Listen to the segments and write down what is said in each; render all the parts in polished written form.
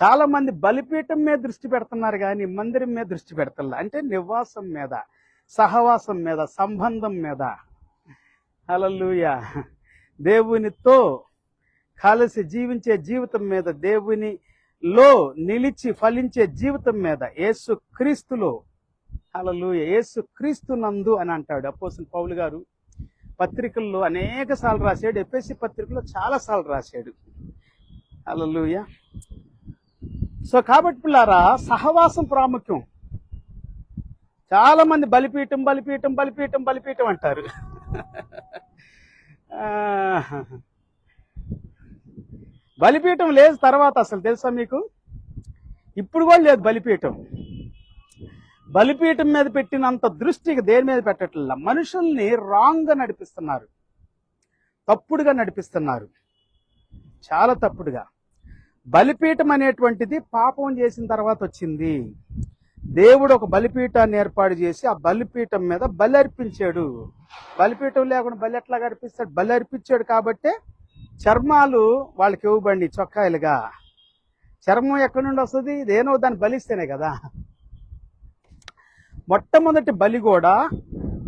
చాలా మంది బలిపీఠం మీద దృష్టి పెడుతున్నారు కానీ మందిరం మీద దృష్టి పెడతలే. అంటే నివాసం మీద, సహవాసం మీద, సంబంధం మీద. హల్లెలూయా. దేవునితో కలిసి జీవించే జీవితం మీద, దేవునిలో నిలిచి ఫలించే జీవితం మీద, యేసు క్రీస్తులో. హల్లెలూయా. యేసు క్రీస్తునందు అని అంటాడు అపోస్తలుడు పౌలు గారు. పత్రికల్లో అనేక సార్లు రాశాడు. ఎఫెసీ పత్రికలో చాలా సార్లు రాశాడు. హల్లెలూయా. సో కాబట్టి పిల్లారా, సహవాసం ప్రాముఖ్యం. చాలా మంది బలిపీఠం బలిపీఠం బలిపీఠం బలిపీఠం అంటారు. బలిపీఠం లేదు తర్వాత, అసలు తెలుసా మీకు? ఇప్పుడు కూడా లేదు బలిపీఠం. బలిపీఠం మీద పెట్టినంత దృష్టికి దేని మీద పెట్టట్ల. మనుషుల్ని రాంగ్గా నడిపిస్తున్నారు, తప్పుడుగా నడిపిస్తున్నారు, చాలా తప్పుడుగా. బలిపీఠం అనేటువంటిది పాపం చేసిన తర్వాత వచ్చింది. దేవుడు ఒక బలిపీఠాన్ని ఏర్పాటు చేసి ఆ బలిపీఠం మీద బలి అర్పించాడు. బలిపీఠం లేకుండా బలి ఎట్లాగా అర్పిస్తాడు? బలి అర్పించాడు కాబట్టే చర్మాలు వాళ్ళకి ఇవ్వబండి, చొక్కాయలుగా. చర్మం ఎక్కడి నుండి వస్తుంది? ఇదేనో దాన్ని బలిస్తేనే కదా. మొట్టమొదటి బలి కూడా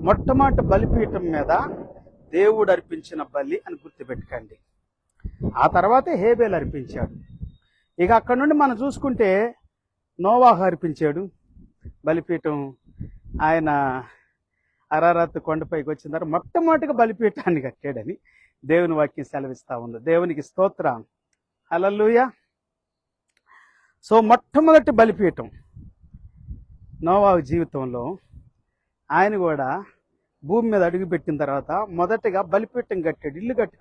మొట్టమొదటి బలిపీఠం మీద దేవుడు అర్పించిన బలి అని గుర్తుపెట్టుకోండి. ఆ తర్వాతే హేబేలు అర్పించాడు. ఇక అక్కడి నుండి మనం చూసుకుంటే నోవాహు అర్పించాడు బలిపీఠం. ఆయన అరారత్ కొండపైకి వచ్చిన తర్వాత మొట్టమొదటిగా బలిపీఠాన్ని కట్టాడని దేవుని వాక్యం సెలవిస్తా ఉంది. దేవునికి స్తోత్రం. హల్లెలూయా. సో మొట్టమొదటి బలిపీఠం నోవాహు జీవితంలో. ఆయన కూడా భూమి మీద అడుగుపెట్టిన తర్వాత మొదటగా బలిపీఠం కట్టాడు. ఇల్లు కట్టు